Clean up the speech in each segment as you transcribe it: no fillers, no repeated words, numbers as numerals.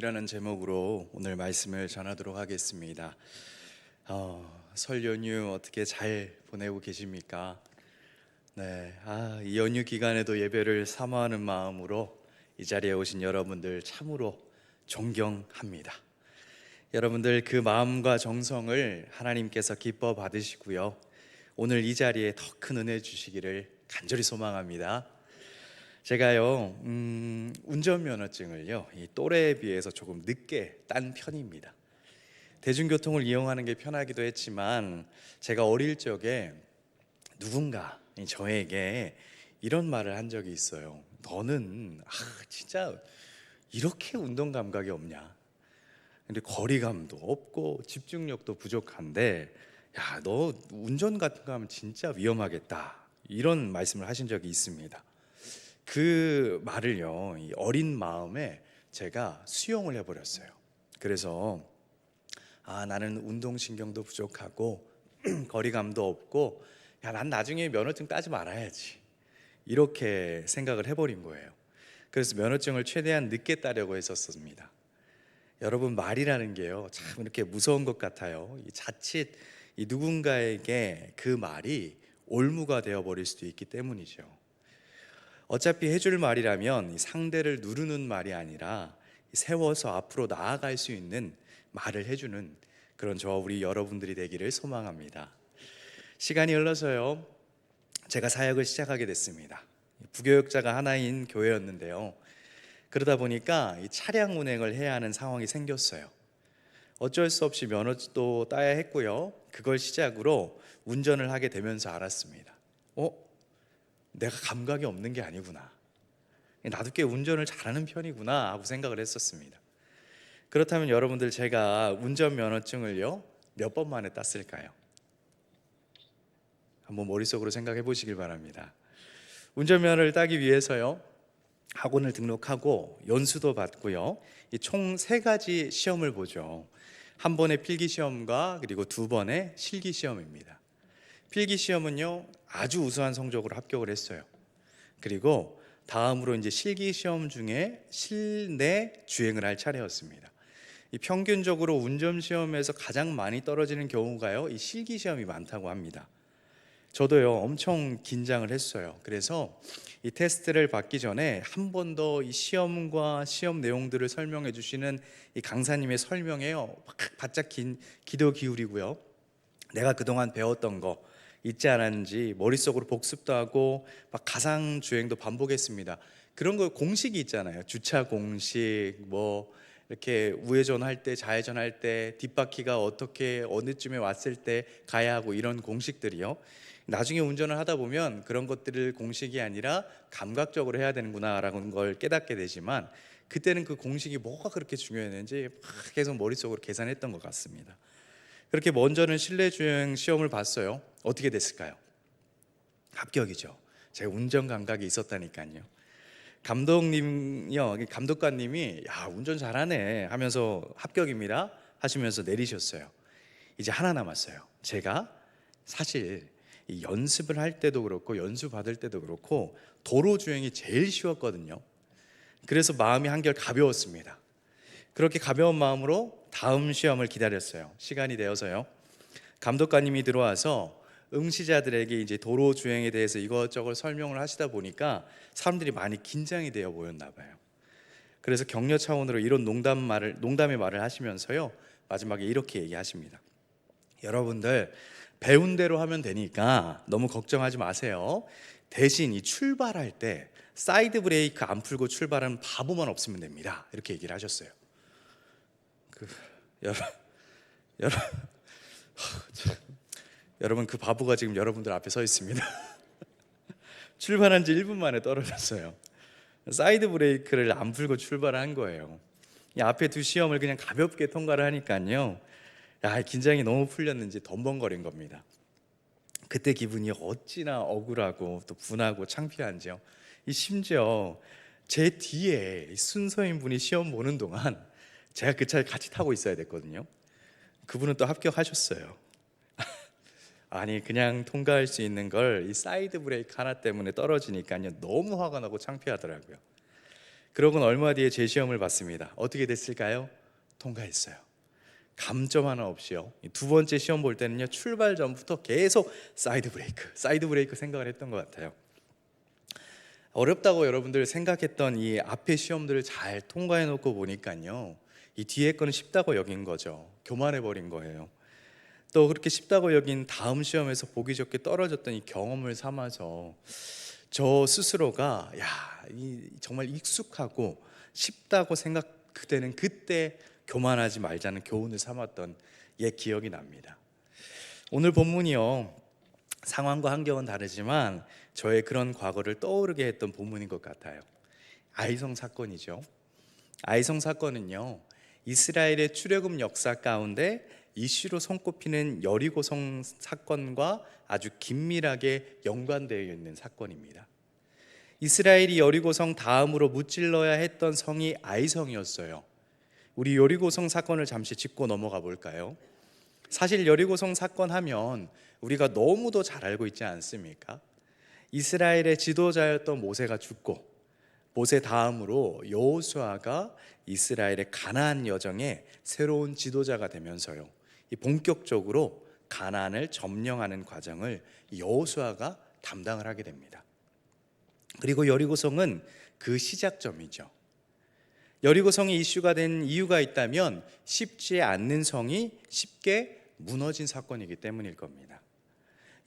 이라는 제목으로 오늘 말씀을 전하도록 하겠습니다. 설 연휴 어떻게 잘 보내고 계십니까? 네, 이 연휴 기간에도 예배를 사모하는 마음으로 이 자리에 오신 여러분들 참으로 존경합니다. 여러분들 그 마음과 정성을 하나님께서 기뻐 받으시고요. 오늘 이 자리에 더 큰 은혜 주시기를 간절히 소망합니다. 제가요, 운전면허증을요, 이 또래에 비해서 조금 늦게 딴 편입니다. 대중교통을 이용하는 게 편하기도 했지만, 제가 어릴 적에 누군가 저에게 이런 말을 한 적이 있어요. 너는 진짜 이렇게 운동 감각이 없냐? 근데 거리감도 없고 집중력도 부족한데, 야, 너 운전 같은 거 하면 진짜 위험하겠다. 이런 말씀을 하신 적이 있습니다. 그 말을요, 이 어린 마음에 제가 수용을 해버렸어요. 그래서 나는 운동신경도 부족하고 거리감도 없고, 야, 난 나중에 면허증 따지 말아야지, 이렇게 생각을 해버린 거예요. 그래서 면허증을 최대한 늦게 따려고 했었습니다. 여러분, 말이라는 게요, 참 이렇게 무서운 것 같아요. 자칫 이 누군가에게 그 말이 올무가 되어버릴 수도 있기 때문이죠. 어차피 해줄 말이라면 상대를 누르는 말이 아니라 세워서 앞으로 나아갈 수 있는 말을 해주는 그런 저와 우리 여러분들이 되기를 소망합니다. 시간이 흘러서요, 제가 사역을 시작하게 됐습니다. 부교역자가 하나인 교회였는데요, 그러다 보니까 이 차량 운행을 해야 하는 상황이 생겼어요. 어쩔 수 없이 면허도 따야 했고요, 그걸 시작으로 운전을 하게 되면서 알았습니다. 내가 감각이 없는 게 아니구나, 나도 꽤 운전을 잘하는 편이구나 하고 생각을 했었습니다. 그렇다면 여러분들, 제가 운전면허증을요 몇 번 만에 땄을까요? 한번 머릿속으로 생각해 보시길 바랍니다. 운전면허를 따기 위해서요, 학원을 등록하고 연수도 받고요, 총 3가지 시험을 보죠. 한 번의 필기시험과 그리고 2번의 실기시험입니다. 필기시험은요 아주 우수한 성적으로 합격을 했어요. 그리고 다음으로 이제 실기시험 중에 실내 주행을 할 차례였습니다. 이 평균적으로 운전시험에서 가장 많이 떨어지는 경우가요, 이 실기시험이 많다고 합니다. 저도요 엄청 긴장을 했어요. 그래서 이 테스트를 받기 전에 한 번 더 이 시험과 시험 내용들을 설명해 주시는 이 강사님의 설명에요 바짝 기도 기울이고요, 내가 그동안 배웠던 거 잊지 않았는지 머릿속으로 복습도 하고 막 가상 주행도 반복했습니다. 그런 거 공식이 있잖아요. 주차 공식, 뭐 이렇게 우회전할 때, 좌회전할 때, 뒷바퀴가 어떻게 어느쯤에 왔을 때 가야 하고, 이런 공식들이요, 나중에 운전을 하다 보면 그런 것들을 공식이 아니라 감각적으로 해야 되는구나라는 걸 깨닫게 되지만, 그때는 그 공식이 뭐가 그렇게 중요했는지 막 계속 머릿속으로 계산했던 것 같습니다. 그렇게 먼저는 실내 주행 시험을 봤어요. 어떻게 됐을까요? 합격이죠. 제가 운전 감각이 있었다니까요. 감독관님이 야, 운전 잘하네 하면서 합격입니다 하시면서 내리셨어요. 이제 하나 남았어요. 제가 사실 이 연습을 할 때도 그렇고 연수 받을 때도 그렇고 도로 주행이 제일 쉬웠거든요. 그래서 마음이 한결 가벼웠습니다. 그렇게 가벼운 마음으로 다음 시험을 기다렸어요. 시간이 되어서요, 감독관님이 들어와서 응시자들에게 이제 도로 주행에 대해서 이것저것 설명을 하시다 보니까 사람들이 많이 긴장이 되어 보였나 봐요. 그래서 격려 차원으로 이런 농담의 말을 하시면서요, 마지막에 이렇게 얘기하십니다. 여러분들, 배운 대로 하면 되니까 너무 걱정하지 마세요. 대신 이 출발할 때 사이드 브레이크 안 풀고 출발하는 바보만 없으면 됩니다. 이렇게 얘기를 하셨어요. 여러분, 여러분, 그 바보가 지금 여러분들 앞에 서 있습니다. 출발한 지 1분 만에 떨어졌어요. 사이드 브레이크를 안 풀고 출발한 거예요. 이 앞에 두 시험을 그냥 가볍게 통과를 하니까요, 긴장이 너무 풀렸는지 덤벙거린 겁니다. 그때 기분이 어찌나 억울하고 또 분하고 창피한지요. 심지어 제 뒤에 순서인 분이 시험 보는 동안 제가 그 차를 같이 타고 있어야 됐거든요. 그분은 또 합격하셨어요. 아니, 그냥 통과할 수 있는 걸 이 사이드 브레이크 하나 때문에 떨어지니까요, 너무 화가 나고 창피하더라고요. 그러고는 얼마 뒤에 재시험을 봤습니다. 어떻게 됐을까요? 통과했어요. 감점 하나 없이요. 두 번째 시험 볼 때는요, 출발 전부터 계속 사이드 브레이크 생각을 했던 것 같아요. 어렵다고 여러분들 생각했던 이 앞에 시험들을 잘 통과해 놓고 보니까요, 이 뒤에 거는 쉽다고 여긴 거죠. 교만해 버린 거예요. 또 그렇게 쉽다고 여긴 다음 시험에서 보기 좋게 떨어졌던 이 경험을 삼아서 저 스스로가 정말 익숙하고 쉽다고 생각되는 그때 교만하지 말자는 교훈을 삼았던 옛 기억이 납니다. 오늘 본문이요, 상황과 환경은 다르지만 저의 그런 과거를 떠오르게 했던 본문인 것 같아요. 아이성 사건이죠. 아이성 사건은요, 이스라엘의 출애굽 역사 가운데 이슈로 손꼽히는 여리고성 사건과 아주 긴밀하게 연관되어 있는 사건입니다. 이스라엘이 여리고성 다음으로 무찔러야 했던 성이 아이성이었어요. 우리 여리고성 사건을 잠시 짚고 넘어가 볼까요? 사실 여리고성 사건 하면 우리가 너무도 잘 알고 있지 않습니까? 이스라엘의 지도자였던 모세가 죽고 모세 다음으로 여호수아가 이스라엘의 가나안 여정의 새로운 지도자가 되면서요, 본격적으로 가나안을 점령하는 과정을 여호수아가 담당을 하게 됩니다. 그리고 여리고성은 그 시작점이죠. 여리고성이 이슈가 된 이유가 있다면 쉽지 않는 성이 쉽게 무너진 사건이기 때문일 겁니다.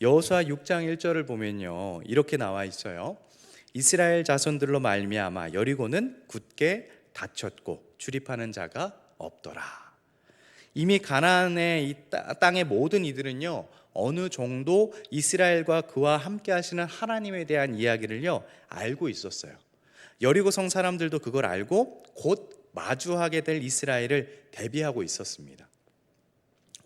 여호수아 6장 1절을 보면요, 이렇게 나와 있어요. 이스라엘 자손들로 말미암아 여리고는 굳게 닫혔고 출입하는 자가 없더라. 이미 가나안의 이 땅의 모든 이들은요, 어느 정도 이스라엘과 그와 함께 하시는 하나님에 대한 이야기를요 알고 있었어요. 여리고성 사람들도 그걸 알고 곧 마주하게 될 이스라엘을 대비하고 있었습니다.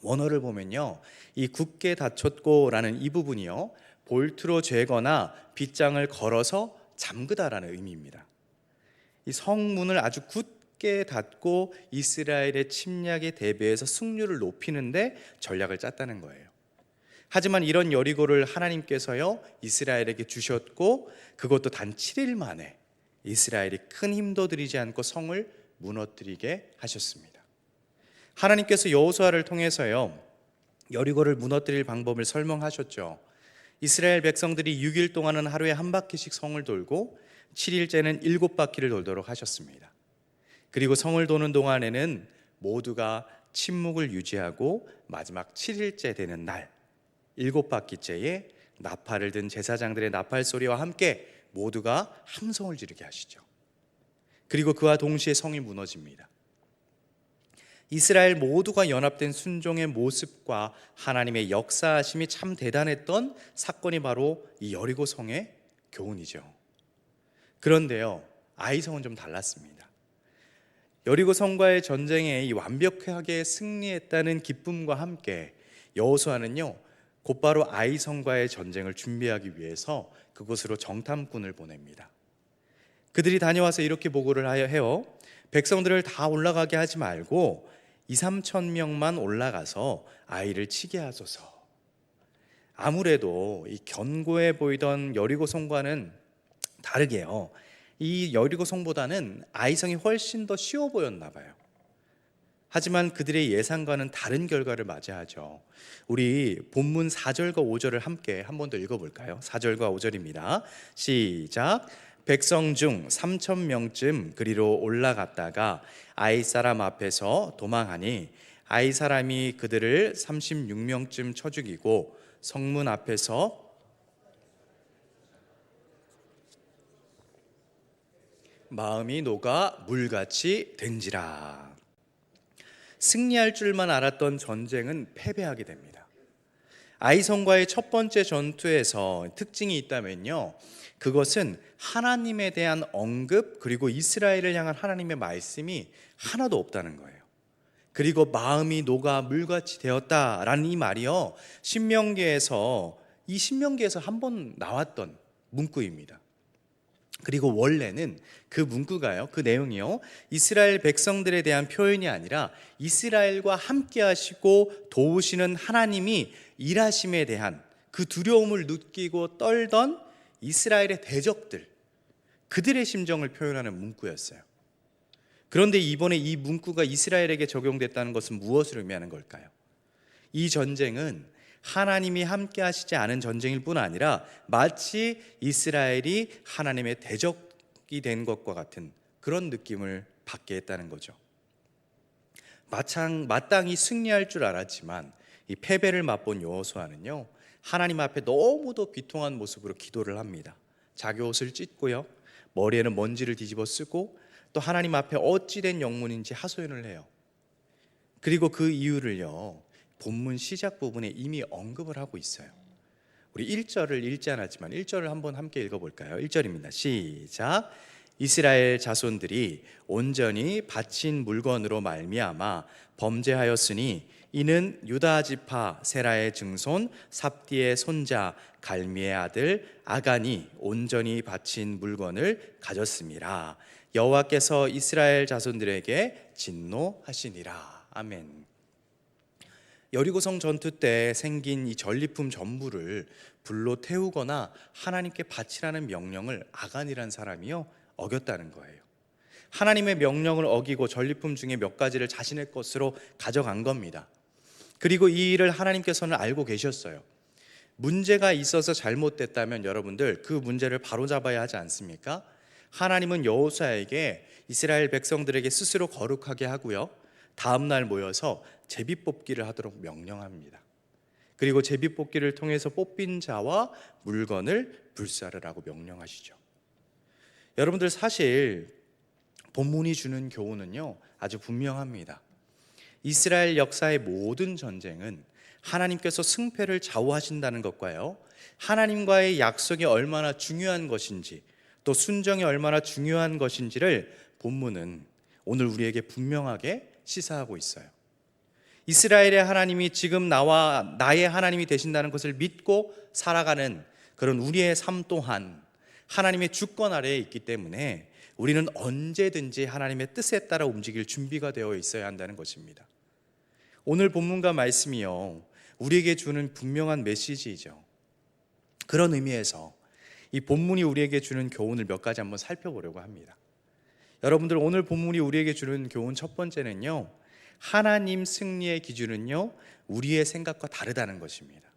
원어를 보면요, 이 굳게 닫혔고라는 이 부분이요, 볼트로 죄거나 빗장을 걸어서 잠그다라는 의미입니다. 이 성문을 아주 굳게 닫고 이스라엘의 침략에 대비해서 승률을 높이는데 전략을 짰다는 거예요. 하지만 이런 여리고를 하나님께서요 이스라엘에게 주셨고, 그것도 단 7일 만에 이스라엘이 큰 힘도 들이지 않고 성을 무너뜨리게 하셨습니다. 하나님께서 여호수아를 통해서요 여리고를 무너뜨릴 방법을 설명하셨죠. 이스라엘 백성들이 6일 동안은 하루에 한 바퀴씩 성을 돌고 7일째는 7바퀴를 돌도록 하셨습니다. 그리고 성을 도는 동안에는 모두가 침묵을 유지하고 마지막 7일째 되는 날 7바퀴째에 나팔을 든 제사장들의 나팔 소리와 함께 모두가 함성을 지르게 하시죠. 그리고 그와 동시에 성이 무너집니다. 이스라엘 모두가 연합된 순종의 모습과 하나님의 역사하심이 참 대단했던 사건이 바로 이 여리고 성의 교훈이죠. 그런데요, 아이성은 좀 달랐습니다. 여리고 성과의 전쟁에 이 완벽하게 승리했다는 기쁨과 함께 여호수아는요 곧바로 아이성과의 전쟁을 준비하기 위해서 그곳으로 정탐꾼을 보냅니다. 그들이 다녀와서 이렇게 보고를 해요. 백성들을 다 올라가게 하지 말고 2-3천 명만 올라가서 아이를 치게 하소서. 아무래도 이 견고해 보이던 여리고성과는 다르게요, 이 여리고성보다는 아이성이 훨씬 더 쉬워 보였나 봐요. 하지만 그들의 예상과는 다른 결과를 맞이하죠. 우리 본문 4절과 5절을 함께 한 번 더 읽어볼까요? 4절과 5절입니다. 시작. 백성 중 3천 명쯤 그리로 올라갔다가 아이 사람 앞에서 도망하니 아이 사람이 그들을 36명쯤 쳐 죽이고 성문 앞에서 마음이 녹아 물같이 된지라. 승리할 줄만 알았던 전쟁은 패배하게 됩니다. 아이성과의 첫 번째 전투에서 특징이 있다면요, 그것은 하나님에 대한 언급 그리고 이스라엘을 향한 하나님의 말씀이 하나도 없다는 거예요. 그리고 마음이 녹아 물같이 되었다라는 이 말이요, 신명기에서 한 번 나왔던 문구입니다. 그리고 원래는 그 문구가요, 그 내용이요, 이스라엘 백성들에 대한 표현이 아니라 이스라엘과 함께 하시고 도우시는 하나님이 일하심에 대한 그 두려움을 느끼고 떨던 이스라엘의 대적들, 그들의 심정을 표현하는 문구였어요. 그런데 이번에 이 문구가 이스라엘에게 적용됐다는 것은 무엇을 의미하는 걸까요? 이 전쟁은 하나님이 함께 하시지 않은 전쟁일 뿐 아니라 마치 이스라엘이 하나님의 대적이 된 것과 같은 그런 느낌을 받게 했다는 거죠. 마땅히 승리할 줄 알았지만 이 패배를 맛본 여호수아는요, 하나님 앞에 너무도 비통한 모습으로 기도를 합니다. 자기 옷을 찢고요, 머리에는 먼지를 뒤집어 쓰고 또 하나님 앞에 어찌된 영문인지 하소연을 해요. 그리고 그 이유를요, 본문 시작 부분에 이미 언급을 하고 있어요. 우리 1절을 읽지 않았지만 1절을 한번 함께 읽어볼까요? 1절입니다. 시작. 이스라엘 자손들이 온전히 바친 물건으로 말미암아 범죄하였으니 이는 유다 지파 세라의 증손 삽디의 손자 갈미의 아들 아간이 온전히 바친 물건을 가졌습니다. 여호와께서 이스라엘 자손들에게 진노하시니라. 아멘. 여리고성 전투 때 생긴 이 전리품 전부를 불로 태우거나 하나님께 바치라는 명령을 아간이란 사람이요 어겼다는 거예요. 하나님의 명령을 어기고 전리품 중에 몇 가지를 자신의 것으로 가져간 겁니다. 그리고 이 일을 하나님께서는 알고 계셨어요. 문제가 있어서 잘못됐다면 여러분들 그 문제를 바로잡아야 하지 않습니까? 하나님은 여호수아에게 이스라엘 백성들에게 스스로 거룩하게 하고요, 다음 날 모여서 제비뽑기를 하도록 명령합니다. 그리고 제비뽑기를 통해서 뽑힌 자와 물건을 불사르라고 명령하시죠. 여러분들, 사실 본문이 주는 교훈은요 아주 분명합니다. 이스라엘 역사의 모든 전쟁은 하나님께서 승패를 좌우하신다는 것과요, 하나님과의 약속이 얼마나 중요한 것인지 또 순정이 얼마나 중요한 것인지를 본문은 오늘 우리에게 분명하게 시사하고 있어요. 이스라엘의 하나님이 지금 나와 나의 하나님이 되신다는 것을 믿고 살아가는 그런 우리의 삶 또한 하나님의 주권 아래에 있기 때문에 우리는 언제든지 하나님의 뜻에 따라 움직일 준비가 되어 있어야 한다는 것입니다. 오늘 본문과 말씀이요 우리에게 주는 분명한 메시지이죠. 그런 의미에서 이 본문이 우리에게 주는 교훈을 몇 가지 한번 살펴보려고 합니다. 여러분들, 오늘 본문이 우리에게 주는 교훈 첫 번째는요, 하나님 승리의 기준은요 우리의 생각과 다르다는 것입니다.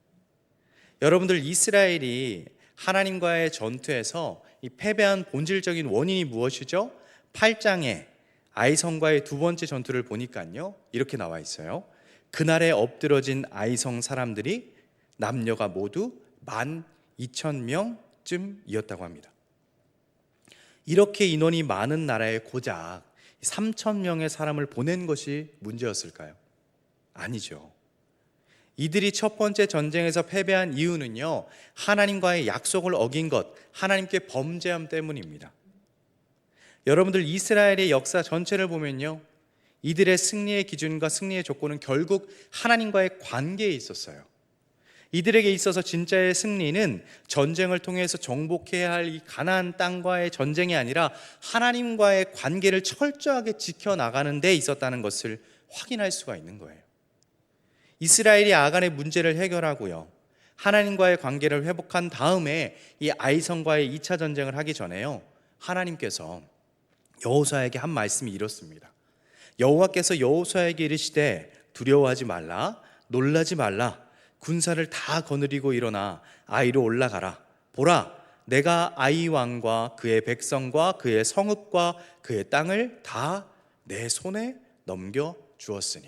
여러분들, 이스라엘이 하나님과의 전투에서 이 패배한 본질적인 원인이 무엇이죠? 8장에 아이성과의 두 번째 전투를 보니까요 이렇게 나와 있어요. 그날에 엎드러진 아이성 사람들이 남녀가 모두 12,000명쯤이었다고 합니다. 이렇게 인원이 많은 나라에 고작 3,000명의 사람을 보낸 것이 문제였을까요? 아니죠. 이들이 첫 번째 전쟁에서 패배한 이유는요 하나님과의 약속을 어긴 것, 하나님께 범죄함 때문입니다. 여러분들, 이스라엘의 역사 전체를 보면요 이들의 승리의 기준과 승리의 조건은 결국 하나님과의 관계에 있었어요. 이들에게 있어서 진짜의 승리는 전쟁을 통해서 정복해야 할 이 가나안 땅과의 전쟁이 아니라 하나님과의 관계를 철저하게 지켜나가는 데 있었다는 것을 확인할 수가 있는 거예요. 이스라엘이 아간의 문제를 해결하고요 하나님과의 관계를 회복한 다음에 이 아이성과의 2차 전쟁을 하기 전에요 하나님께서 여호수아에게 한 말씀이 이렇습니다. 여호와께서 여호수아에게 이르시되 두려워하지 말라, 놀라지 말라, 군사를 다 거느리고 일어나 아이로 올라가라. 보라, 내가 아이 왕과 그의 백성과 그의 성읍과 그의 땅을 다 내 손에 넘겨 주었으니.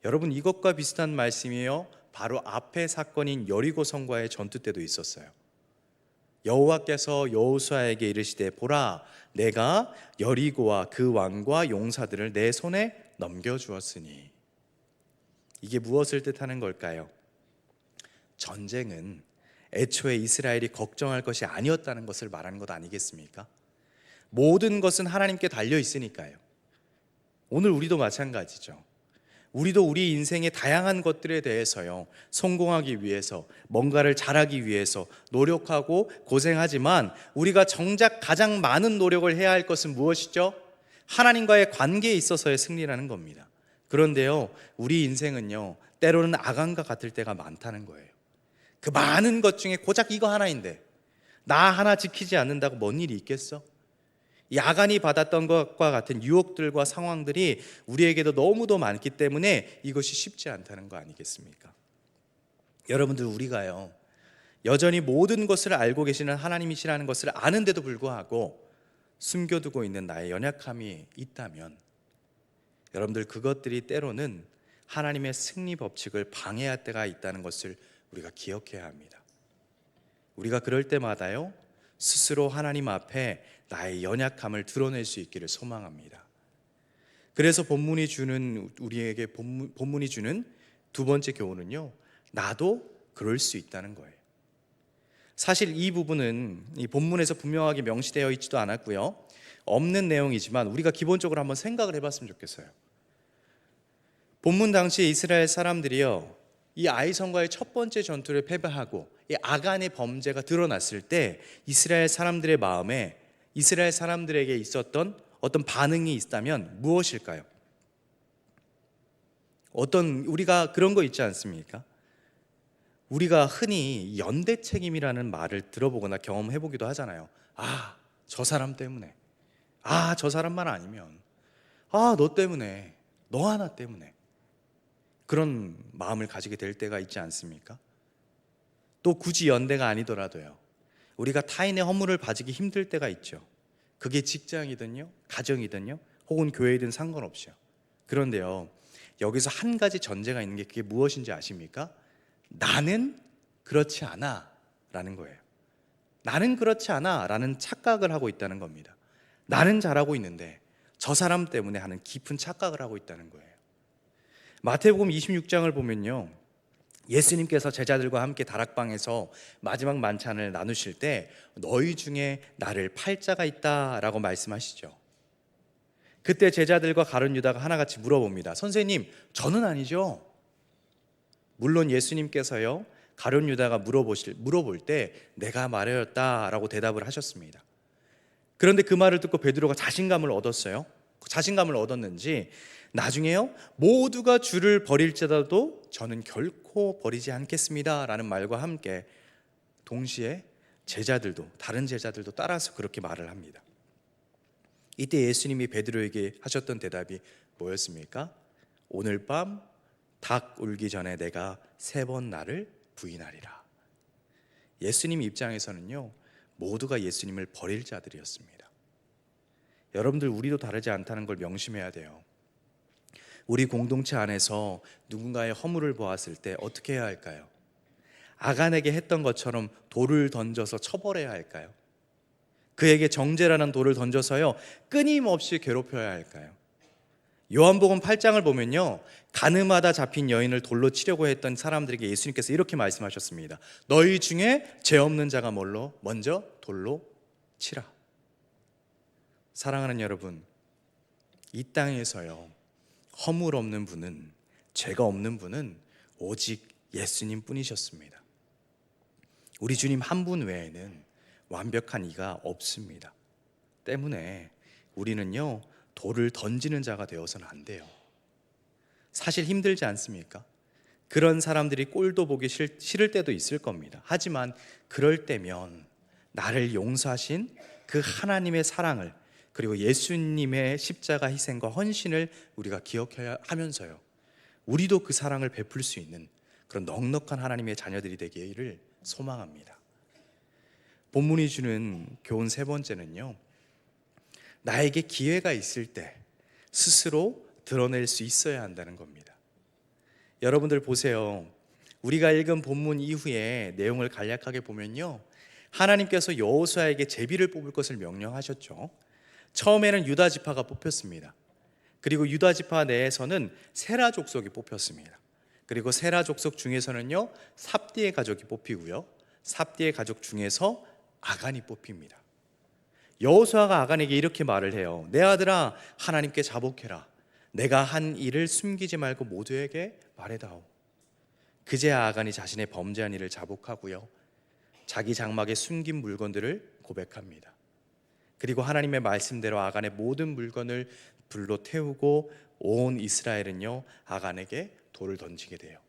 여러분, 이것과 비슷한 말씀이요 바로 앞의 사건인 여리고성과의 전투 때도 있었어요. 여호와께서 여호수아에게 이르시되 보라, 내가 여리고와 그 왕과 용사들을 내 손에 넘겨주었으니. 이게 무엇을 뜻하는 걸까요? 전쟁은 애초에 이스라엘이 걱정할 것이 아니었다는 것을 말하는 것 아니겠습니까? 모든 것은 하나님께 달려 있으니까요. 오늘 우리도 마찬가지죠. 우리도 우리 인생의 다양한 것들에 대해서요 성공하기 위해서, 뭔가를 잘하기 위해서 노력하고 고생하지만 우리가 정작 가장 많은 노력을 해야 할 것은 무엇이죠? 하나님과의 관계에 있어서의 승리라는 겁니다. 그런데요 우리 인생은요 때로는 아간과 같을 때가 많다는 거예요. 그 많은 것 중에 고작 이거 하나인데 나 하나 지키지 않는다고 뭔 일이 있겠어? 이 아간이 받았던 것과 같은 유혹들과 상황들이 우리에게도 너무도 많기 때문에 이것이 쉽지 않다는 거 아니겠습니까? 여러분들, 우리가요 여전히 모든 것을 알고 계시는 하나님이시라는 것을 아는데도 불구하고 숨겨두고 있는 나의 연약함이 있다면, 여러분들, 그것들이 때로는 하나님의 승리 법칙을 방해할 때가 있다는 것을 우리가 기억해야 합니다. 우리가 그럴 때마다요 스스로 하나님 앞에 나의 연약함을 드러낼 수 있기를 소망합니다. 그래서 우리에게 본문이 주는 두 번째 교훈은요, 나도 그럴 수 있다는 거예요. 사실 이 부분은 이 본문에서 분명하게 명시되어 있지도 않았고요, 없는 내용이지만 우리가 기본적으로 한번 생각을 해봤으면 좋겠어요. 본문 당시 이스라엘 사람들이요 이 아이성과의 첫 번째 전투를 패배하고 이 아간의 범죄가 드러났을 때 이스라엘 사람들의 마음에, 이스라엘 사람들에게 있었던 어떤 반응이 있다면 무엇일까요? 우리가 그런 거 있지 않습니까? 우리가 흔히 연대 책임이라는 말을 들어보거나 경험해보기도 하잖아요. 저 사람 때문에, 저 사람만 아니면, 너 때문에, 너 하나 때문에, 그런 마음을 가지게 될 때가 있지 않습니까? 또 굳이 연대가 아니더라도요 우리가 타인의 허물을 봐주기 힘들 때가 있죠. 그게 직장이든요 가정이든요 혹은 교회이든 상관없이요. 그런데요 여기서 한 가지 전제가 있는 게, 그게 무엇인지 아십니까? 나는 그렇지 않아 라는 거예요. 나는 그렇지 않아 라는 착각을 하고 있다는 겁니다. 나는 잘하고 있는데 저 사람 때문에 하는 깊은 착각을 하고 있다는 거예요. 마태복음 26장을 보면요 예수님께서 제자들과 함께 다락방에서 마지막 만찬을 나누실 때 너희 중에 나를 팔 자가 있다라고 말씀하시죠. 그때 제자들과 가룟 유다가 하나같이 물어봅니다. 선생님, 저는 아니죠? 물론 예수님께서요 가룟 유다가 물어볼 때 내가 말하였다라고 대답을 하셨습니다. 그런데 그 말을 듣고 베드로가 자신감을 얻었어요. 자신감을 얻었는지 나중에요 모두가 주를 버릴지라도 저는 결코 버리지 않겠습니다 라는 말과 함께 동시에 다른 제자들도 따라서 그렇게 말을 합니다. 이때 예수님이 베드로에게 하셨던 대답이 뭐였습니까? 오늘 밤 닭 울기 전에 내가 3번 나를 부인하리라. 예수님 입장에서는요 모두가 예수님을 버릴 자들이었습니다. 여러분들, 우리도 다르지 않다는 걸 명심해야 돼요. 우리 공동체 안에서 누군가의 허물을 보았을 때 어떻게 해야 할까요? 아간에게 했던 것처럼 돌을 던져서 처벌해야 할까요? 그에게 정죄라는 돌을 던져서요 끊임없이 괴롭혀야 할까요? 요한복음 8장을 보면요 가늠하다 잡힌 여인을 돌로 치려고 했던 사람들에게 예수님께서 이렇게 말씀하셨습니다. 너희 중에 죄 없는 자가 먼저 돌로 치라. 사랑하는 여러분, 이 땅에서요 허물 없는 분은, 죄가 없는 분은 오직 예수님 뿐이셨습니다. 우리 주님 한 분 외에는 완벽한 이가 없습니다. 때문에 우리는요 돌을 던지는 자가 되어서는 안 돼요. 사실 힘들지 않습니까? 그런 사람들이 꼴도 보기 싫을 때도 있을 겁니다. 하지만 그럴 때면 나를 용서하신 그 하나님의 사랑을, 그리고 예수님의 십자가 희생과 헌신을 우리가 기억해야 하면서요 우리도 그 사랑을 베풀 수 있는 그런 넉넉한 하나님의 자녀들이 되기를 소망합니다. 본문이 주는 교훈 세 번째는요 나에게 기회가 있을 때 스스로 드러낼 수 있어야 한다는 겁니다. 여러분들 보세요. 우리가 읽은 본문 이후에 내용을 간략하게 보면요 하나님께서 여호수아에게 제비를 뽑을 것을 명령하셨죠. 처음에는 유다 지파가 뽑혔습니다. 그리고 유다 지파 내에서는 세라 족속이 뽑혔습니다. 그리고 세라 족속 중에서는요 삽디의 가족이 뽑히고요 삽디의 가족 중에서 아간이 뽑힙니다. 여호수아가 아간에게 이렇게 말을 해요. 내 아들아, 하나님께 자복해라. 내가 한 일을 숨기지 말고 모두에게 말해다오. 그제야 아간이 자신의 범죄한 일을 자복하고요 자기 장막에 숨긴 물건들을 고백합니다. 그리고 하나님의 말씀대로 아간의 모든 물건을 불로 태우고 온 이스라엘은요 아간에게 돌을 던지게 돼요.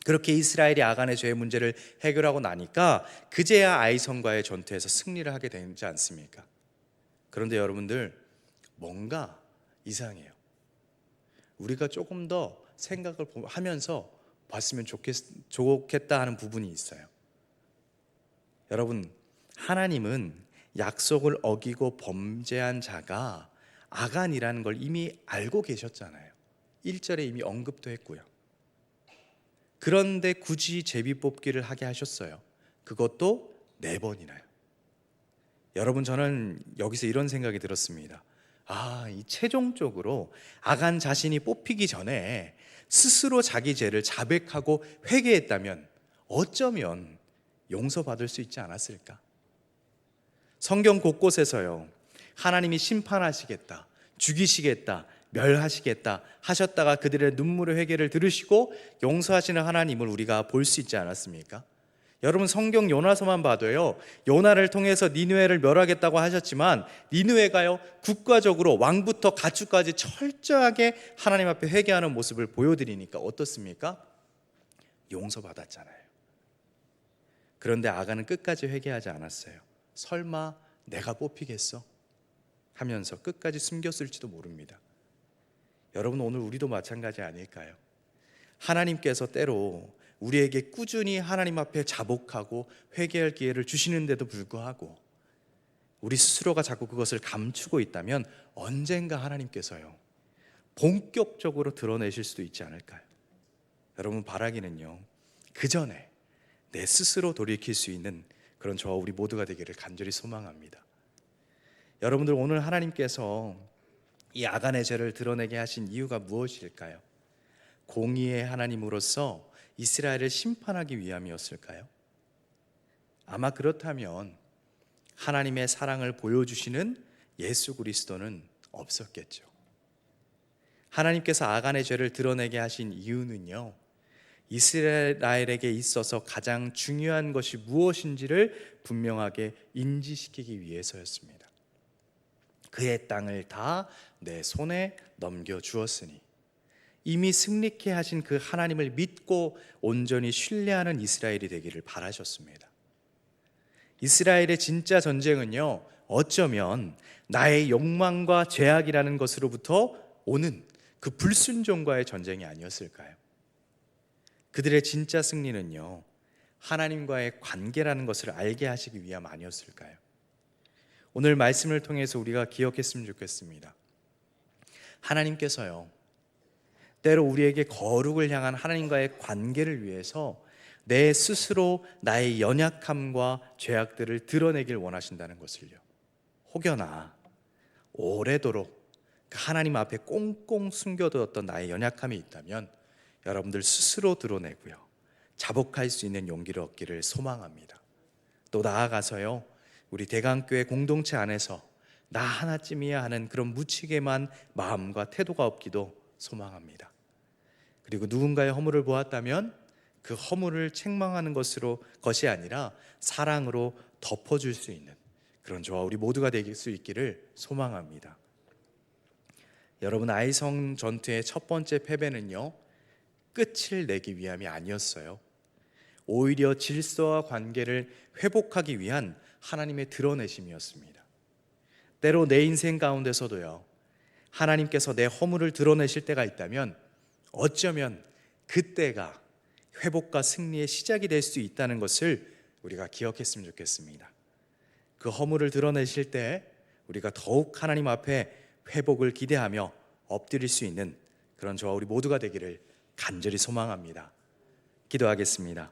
그렇게 이스라엘이 아간의 죄의 문제를 해결하고 나니까 그제야 아이성과의 전투에서 승리를 하게 되지 않습니까? 그런데 여러분들, 뭔가 이상해요. 우리가 조금 더 생각을 하면서 봤으면 좋겠다 하는 부분이 있어요. 여러분, 하나님은 약속을 어기고 범죄한 자가 아간이라는 걸 이미 알고 계셨잖아요. 1절에 이미 언급도 했고요. 그런데 굳이 제비뽑기를 하게 하셨어요. 그것도 4번이나요. 여러분, 저는 여기서 이런 생각이 들었습니다. 이 최종적으로 아간 자신이 뽑히기 전에 스스로 자기 죄를 자백하고 회개했다면 어쩌면 용서받을 수 있지 않았을까? 성경 곳곳에서요, 하나님이 심판하시겠다, 죽이시겠다, 멸하시겠다 하셨다가 그들의 눈물의 회개를 들으시고 용서하시는 하나님을 우리가 볼 수 있지 않았습니까? 여러분, 성경 요나서만 봐도요, 요나를 통해서 니느웨를 멸하겠다고 하셨지만 니느웨가요, 국가적으로 왕부터 가축까지 철저하게 하나님 앞에 회개하는 모습을 보여드리니까 어떻습니까? 용서받았잖아요. 그런데 아간은 끝까지 회개하지 않았어요. 설마 내가 뽑히겠어? 하면서 끝까지 숨겼을지도 모릅니다. 여러분, 오늘 우리도 마찬가지 아닐까요? 하나님께서 때로 우리에게 꾸준히 하나님 앞에 자복하고 회개할 기회를 주시는데도 불구하고 우리 스스로가 자꾸 그것을 감추고 있다면 언젠가 하나님께서요, 본격적으로 드러내실 수도 있지 않을까요? 여러분, 바라기는요, 그 전에 내 스스로 돌이킬 수 있는 그런 저와 우리 모두가 되기를 간절히 소망합니다. 여러분들, 오늘 하나님께서 이 아간의 죄를 드러내게 하신 이유가 무엇일까요? 공의의 하나님으로서 이스라엘을 심판하기 위함이었을까요? 아마 그렇다면 하나님의 사랑을 보여주시는 예수 그리스도는 없었겠죠. 하나님께서 아간의 죄를 드러내게 하신 이유는요, 이스라엘에게 있어서 가장 중요한 것이 무엇인지를 분명하게 인지시키기 위해서였습니다. 그의 땅을 다 내 손에 넘겨주었으니 이미 승리케 하신 그 하나님을 믿고 온전히 신뢰하는 이스라엘이 되기를 바라셨습니다. 이스라엘의 진짜 전쟁은요, 어쩌면 나의 욕망과 죄악이라는 것으로부터 오는 그 불순종과의 전쟁이 아니었을까요? 그들의 진짜 승리는요, 하나님과의 관계라는 것을 알게 하시기 위함 아니었을까요? 오늘 말씀을 통해서 우리가 기억했으면 좋겠습니다. 하나님께서요, 때로 우리에게 거룩을 향한 하나님과의 관계를 위해서 내 스스로 나의 연약함과 죄악들을 드러내길 원하신다는 것을요, 혹여나 오래도록 하나님 앞에 꽁꽁 숨겨두었던 나의 연약함이 있다면 여러분들 스스로 드러내고요, 자복할 수 있는 용기를 얻기를 소망합니다. 또 나아가서요, 우리 대강교회 공동체 안에서 나 하나쯤이야 하는 그런 무지개만 마음과 태도가 없기도 소망합니다. 그리고 누군가의 허물을 보았다면 그 허물을 책망하는 것이 아니라 사랑으로 덮어줄 수 있는 그런 저와 우리 모두가 될 수 있기를 소망합니다. 여러분, 아이성 전투의 첫 번째 패배는요, 끝을 내기 위함이 아니었어요. 오히려 질서와 관계를 회복하기 위한 하나님의 드러내심이었습니다. 때로 내 인생 가운데서도요, 하나님께서 내 허물을 드러내실 때가 있다면 어쩌면 그때가 회복과 승리의 시작이 될 수 있다는 것을 우리가 기억했으면 좋겠습니다. 그 허물을 드러내실 때 우리가 더욱 하나님 앞에 회복을 기대하며 엎드릴 수 있는 그런 저와 우리 모두가 되기를 간절히 소망합니다. 기도하겠습니다.